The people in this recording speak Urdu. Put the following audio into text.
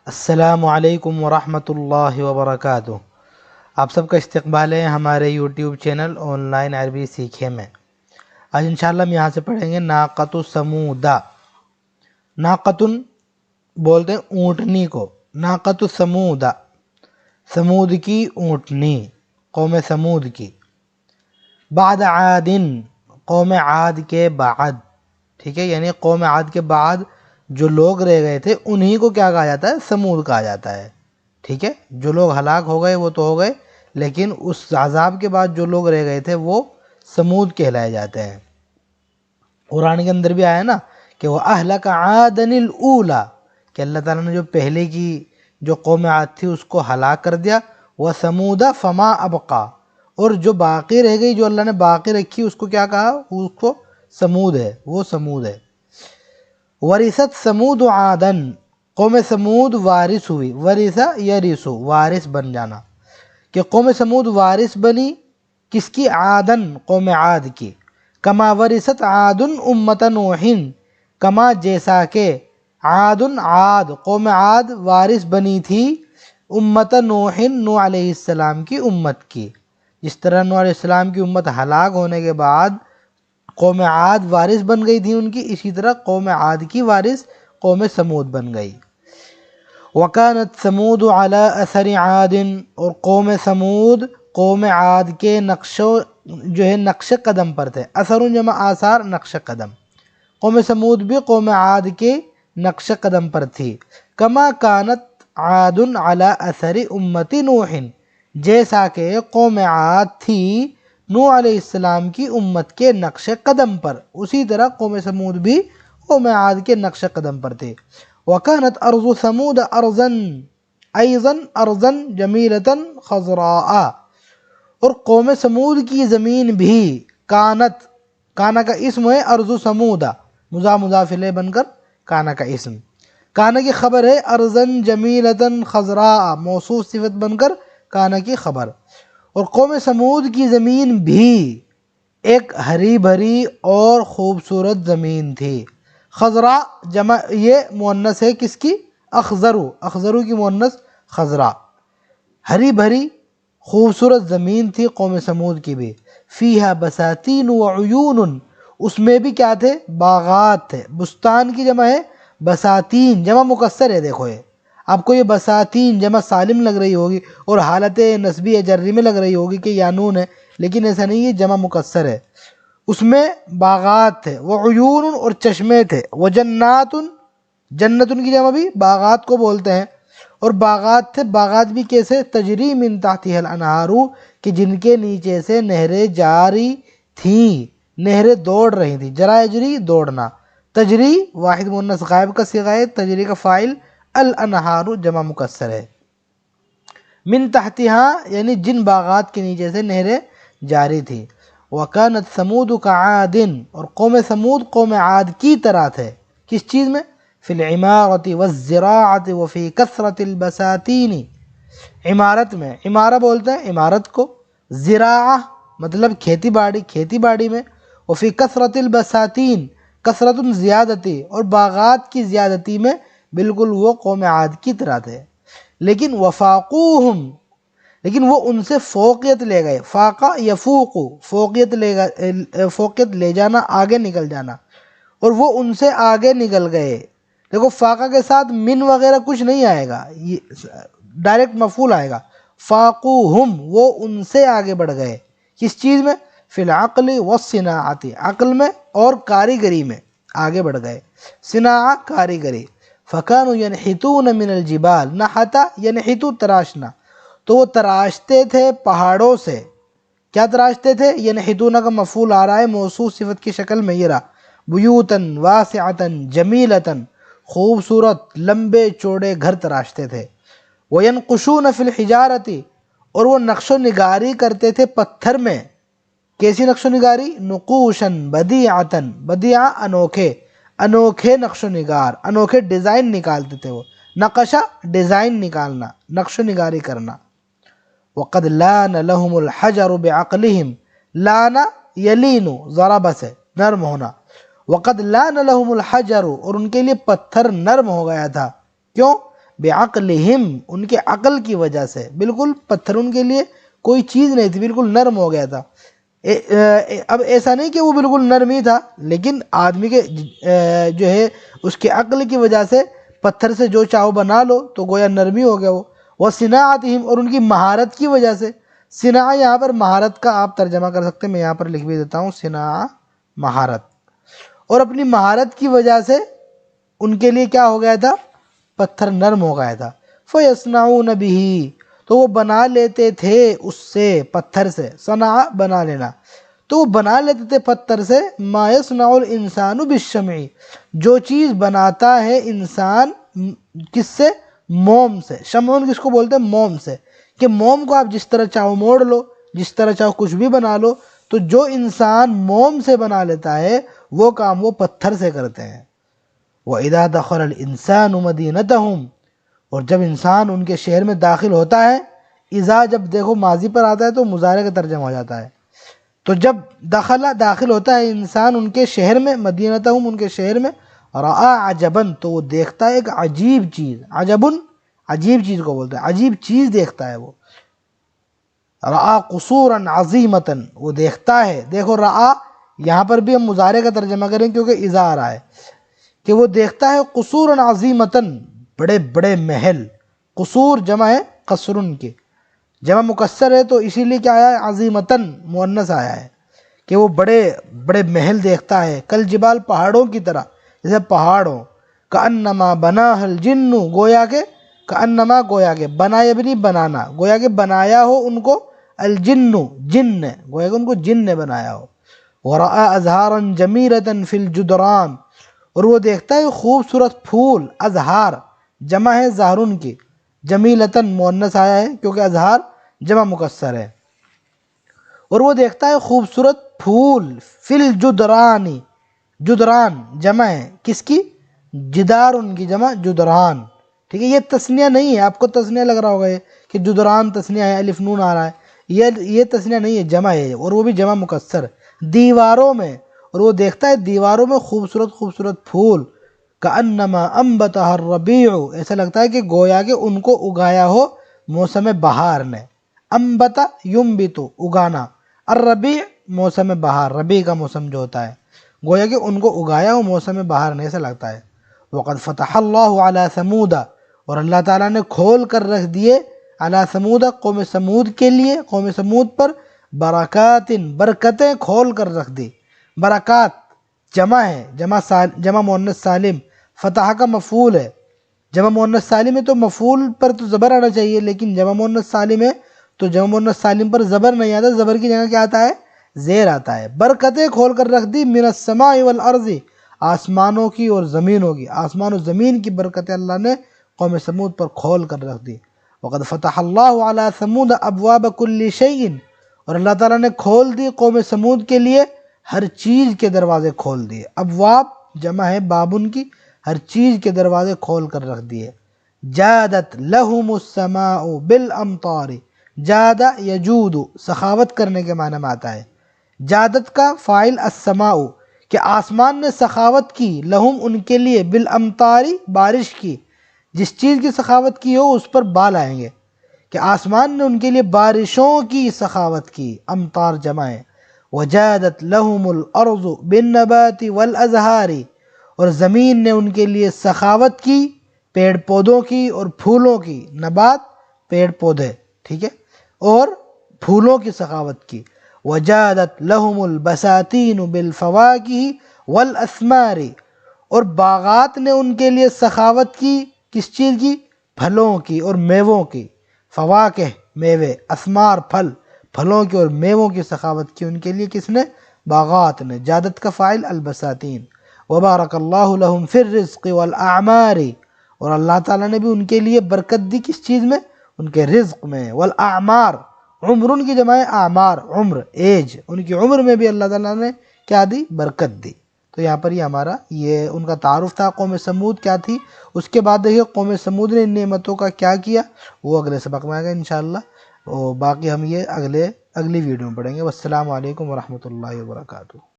السلام علیکم ورحمۃ اللہ وبرکاتہ۔ آپ سب کا استقبال ہے ہمارے یوٹیوب چینل آن لائن عربی سیکھے میں۔ آج انشاءاللہ ہم یہاں سے پڑھیں گے ناقۃ سمودا۔ ناقتن بولتے ہیں اونٹنی کو، ناقۃ سمودا، سمود کی اونٹنی، قوم سمود کی۔ بعد عادن، قوم عاد کے بعد، ٹھیک ہے، یعنی قوم عاد کے بعد جو لوگ رہ گئے تھے انہی کو کیا کہا جاتا ہے؟ سمود کہا جاتا ہے، ٹھیک ہے۔ جو لوگ ہلاک ہو گئے وہ تو ہو گئے، لیکن اس عذاب کے بعد جو لوگ رہ گئے تھے وہ سمود کہلائے جاتے ہیں۔ قرآن کے اندر بھی آیا نا کہ وہ اہلک عادن الاولی، کہ اللہ تعالیٰ نے جو پہلے کی جو قوم عاد تھی اس کو ہلاک کر دیا۔ وہ سمود فما ابقا، اور جو باقی رہ گئی، جو اللہ نے باقی رکھی، اس کو کیا کہا؟ اس کو سمود ہے، وہ سمود ہے۔ ورثت سمود عادن، قوم سمود وارث ہوئی، ورثہ یرث، وارث بن جانا، کہ قوم سمود وارث بنی کس کی؟ عادن، قوم عاد کی۔ کما ورثت عاد امت نوح، کما جیسا کہ عاد قوم عاد وارث بنی تھی امت نوح، نوح علیہ السلام کی امت کی۔ جس طرح نوح علیہ السلام کی امت ہلاک ہونے کے بعد قوم عاد وارث بن گئی تھی ان کی، اسی طرح قوم عاد کی وارث قوم سمود بن گئی۔ وَكَانَتْ ثَمُودُ عَلَىٰ أَثَرِ عَادٍ، اور قوم سمود قوم عاد کے نقش قدم پر تھے۔ اثر جمع آثار، نقش قدم، قوم سمود بھی قوم عاد کے نقش قدم پر تھی۔ کما کانت عاد علی اثر امت نوح، جیسا کہ قوم عاد تھی نوح علیہ السلام کی امت کے نقش قدم پر، اسی طرح قوم سمود بھی قوم عاد کے نقش قدم پر تھے۔ وَكَانَتْ أَرْضُ ثَمُودَ أَيْضًا أَرْضًا جَمِيلَةً خَضْرَاءَ، اور قوم سمود کی زمین بھی کانت، کانا کا اسم ہے ارض سمودہ، مضاف الیہ بن کر کانا کا اسم، کانا کی خبر ہے ارضًا جمیلۃ خضراء، موصوف صفت بن کر کانا کی خبر۔ اور قوم سمود کی زمین بھی ایک ہری بھری اور خوبصورت زمین تھی۔ خضراء جمع یہ مؤنث ہے کس کی؟ اخضرو، اخضرو کی مؤنث خضراء، ہری بھری خوبصورت زمین تھی قوم سمود کی بھی۔ فیہا بساتین وعیون، اس میں بھی کیا تھے؟ باغات تھے۔ بستان کی جمع ہے بساتین، جمع مکسر ہے، دیکھو یہ آپ کو یہ بساتین جمع سالم لگ رہی ہوگی اور حالت نسبی یا جری میں لگ رہی ہوگی کہ یا نون ہے، لیکن ایسا نہیں، یہ جمع مکسر ہے۔ اس میں باغات تھے، وعیون، اور چشمے تھے، وجنات، جنتن کی جمع بھی باغات کو بولتے ہیں، اور باغات تھے۔ باغات بھی کیسے؟ تجری من تحتها الانہار، کہ جن کے نیچے سے نہریں جاری تھیں، نہریں دوڑ رہی تھیں۔ جرا یجری، دوڑنا، تجری واحد مؤنث غائب کا صیغہ ہے، تجری کا فاعل الانہار جمع مکسر ہے۔ من تحتها یعنی جن باغات کے نیچے سے نہریں جاری تھی۔ وَكَانَتْ ثَمُودُ كَعَادٍ، اور قوم سمود قوم عاد کی طرح تھے، کس چیز میں؟ فی العمارة والزراعة وفی کثرة البساتین، عمارت میں، عمارہ بولتے ہیں عمارت کو، زراعہ مطلب کھیتی باڑی، کھیتی باڑی میں، وفی کثرة البساتین، کثرت زیادتی، اور باغات کی زیادتی میں بالکل وہ قوم عاد کی طرح تھے۔ لیکن وفاقوہم، لیکن وہ ان سے فوقیت لے گئے، فاقہ یفوق، فوقیت لے جانا، آگے نکل جانا، اور وہ ان سے آگے نکل گئے۔ دیکھو فاقہ کے ساتھ من وغیرہ کچھ نہیں آئے گا، ڈائریکٹ مفعول آئے گا۔ فاقوہم، وہ ان سے آگے بڑھ گئے، کس چیز میں؟ فی العقل والصناعت، عقل میں اور کاریگری میں آگے بڑھ گئے، صناعہ کاریگری۔ فَكَانُوا يَنْحِتُونَ مِنَ الْجِبَالِ، نحت ينحت تراشنا، تو وہ تراشتے تھے پہاڑوں سے۔ کیا تراشتے تھے؟ ینحتون کا مفعول آ رہا ہے موصوف صفت کی شکل میں، یہ رہا، بیوتن واسعتن جمیلتن، خوبصورت لمبے چوڑے گھر تراشتے تھے۔ وینقشون فی الحجارۃ، اور وہ نقش و نگاری کرتے تھے پتھر میں۔ کیسی نقش و نگاری؟ نقوشن بدیعتن، بدیعہ انوکھے، انوکھے نقش و نگار، انوکھے ڈیزائن نکالتے تھے وہ۔ نقشہ ڈیزائن نکالنا، نقش و نگاری کرنا۔ وقد لان لهم الحجر بعقلهم، لان یلین، ضرب سے نرم ہونا، وقد لان لهم الحجر، اور ان کے لیے پتھر نرم ہو گیا تھا، کیوں؟ بعقلہم، ان کے عقل کی وجہ سے، بالکل پتھر ان کے لیے کوئی چیز نہیں تھی، بالکل نرم ہو گیا تھا۔ اب ایسا نہیں کہ وہ بالکل نرم ہی تھا، لیکن آدمی کے جو ہے اس کے عقل کی وجہ سے پتھر سے جو چاہو بنا لو تو گویا نرمی ہو گیا وہ صناعتہم، اور ان کی مہارت کی وجہ سے۔ صناع یہاں پر مہارت کا آپ ترجمہ کر سکتے ہیں، میں یہاں پر لکھ بھی دیتا ہوں، صناع مہارت، اور اپنی مہارت کی وجہ سے ان کے لیے کیا ہو گیا تھا، پتھر نرم ہو گیا تھا۔ فَيَصْنَعُونَ بِهِ، تو وہ بنا لیتے تھے اس سے، پتھر سے، صنع بنا لینا، تو وہ بنا لیتے تھے پتھر سے مَا يَصْنَعُ الْإِنسَانُ بِالشَّمْعِ، جو چیز بناتا ہے انسان کس سے، موم سے۔ شمعون کس کو بولتے ہیں، موم سے، کہ موم کو آپ جس طرح چاہو موڑ لو، جس طرح چاہو کچھ بھی بنا لو، تو جو انسان موم سے بنا لیتا ہے وہ کام وہ پتھر سے کرتے ہیں۔ وَإِذَا دَخَلَ الْإِنسَانُ مَدِينَتَهُمْ، اور جب انسان ان کے شہر میں داخل ہوتا ہے، اذا جب دیکھو ماضی پر آتا ہے تو مضارع کا ترجمہ ہو جاتا ہے، تو جب داخل ہوتا ہے انسان ان کے شہر میں، مدینتہم ان کے شہر میں، رآ عجباً، تو وہ دیکھتا ہے ایک عجیب چیز، عجبن عجیب چیز کو بولتے ہیں، عجیب چیز دیکھتا ہے وہ۔ رآ قصورا عظیمتاً، وہ دیکھتا ہے، دیکھو رآ یہاں پر بھی ہم مضارع کا ترجمہ کریں کیونکہ اذا آ رہا ہے، کہ وہ دیکھتا ہے قصورا عظیمتاً، بڑے بڑے محل، قصور جمع ہے قصرن کی، جمع مکسر ہے تو اسی لیے کیا آیا ہے، عظیمتاً مؤنث آیا ہے، کہ وہ بڑے بڑے محل دیکھتا ہے، کل جبال پہاڑوں کی طرح، جیسے پہاڑ ہوں، کأنما بناہ الجن، گویا کہ کأنما گویا کہ بنا یبنی بنانا، گویا کہ بنایا ہو ان کو، الجن جن نے، گویا کہ ان کو جن نے بنایا ہو۔ ورأى ازہارا جمیلۃ فی الجدران، اور وہ دیکھتا ہے خوبصورت پھول، ازہار جمع ہے زہرن کی، جمیلتاً مؤنث آیا ہے کیونکہ ازہار جمع مکسر ہے، اور وہ دیکھتا ہے خوبصورت پھول، فی الجدران، جدران جمع ہے کس کی، جدار ان کی جمع جدران، ٹھیک ہے، یہ تثنیہ نہیں ہے، آپ کو تثنیہ لگ رہا ہوگا یہ کہ جدران تثنیہ ہے، الف نون آ رہا ہے، یہ تثنیہ نہیں ہے، جمع ہے، اور وہ بھی جمع مکسر، دیواروں میں، اور وہ دیکھتا ہے دیواروں میں خوبصورت خوبصورت پھول، کأنما انبتها الربیع، ایسا لگتا ہے کہ گویا کہ ان کو اگایا ہو موسم بہار نے، انبت ینبت اگانا، الربیع موسم بہار، ربیع کا موسم جو ہوتا ہے، گویا کہ ان کو اگایا ہو موسم بہار نے، ایسا لگتا ہے۔ وقد فتح اللہ علی ثمود، اور اللہ تعالیٰ نے کھول کر رکھ دیے علی ثمود، قوم سمود کے لیے، قوم سمود پر، برکات برکتیں کھول کر رکھ دی، برکات جمع ہے، جمع مؤنث سالم، فتح کا مفعول ہے، جمع مؤنث سالم ہے تو مفعول پر تو زبر آنا چاہیے، لیکن جمع مؤنث سالم ہے تو جمع مؤنث سالم پر زبر نہیں آتا، زبر کی جگہ کیا آتا ہے، زیر آتا ہے۔ برکتیں کھول کر رکھ دی، من السماء والارض، آسمانوں کی اور زمینوں کی، آسمان و زمین کی برکتیں اللہ نے قوم سمود پر کھول کر رکھ دی۔ وقد فتح اللہ علی ثمود ابواب کل شیء، اور اللہ تعالیٰ نے کھول دی قوم سمود کے لیے ہر چیز کے دروازے کھول دیے، ابواب جمع ہے بابن کی، ہر چیز کے دروازے کھول کر رکھ دیے۔ جادت لہم السماء بالامطار، جاد یجود سخاوت کرنے کے معنی میں آتا ہے، جادت کا فاعل السماء، کہ آسمان نے سخاوت کی، لہم ان کے لیے، بالامطار بارش کی، جس چیز کی سخاوت کی ہو اس پر بال آئیں گے، کہ آسمان نے ان کے لیے بارشوں کی سخاوت کی، امطار جمع ہے۔ وجادت لہم الارض بالنبات والازہار، اور زمین نے ان کے لیے سخاوت کی پیڑ پودوں کی اور پھولوں کی، نبات پیڑ پودے، ٹھیک ہے، اور پھولوں کی سخاوت کی۔ وجادت لہم البساتین بالفواکہ والاسمار، اور باغات نے ان کے لیے سخاوت کی کس چیز کی، پھلوں کی اور میووں کی، فواکہ میوے، اسمار پھل، پھلوں کی اور میووں کی سخاوت کی ان کے لیے کس نے، باغات نے، جادت کا فاعل البساتین۔ وبارک اللہ لہم فی الرزق والاعمار، اور اللہ تعالیٰ نے بھی ان کے لیے برکت دی کس چیز میں، ان کے رزق میں، والاعمار عمرن کی جمع ہے اعمار، عمر ایج، ان کی عمر میں بھی اللہ تعالیٰ نے کیا دی، برکت دی۔ تو یہاں پر یہ ہمارا یہ ان کا تعارف تھا، قوم سمود کیا تھی، اس کے بعد دیکھیے قوم سمود نے ان نعمتوں کا کیا کیا، وہ اگلے سبق میں آئے گا انشاءاللہ، اور باقی ہم یہ اگلی ویڈیو میں پڑھیں گے۔ والسلام علیکم ورحمۃ اللہ وبرکاتہ۔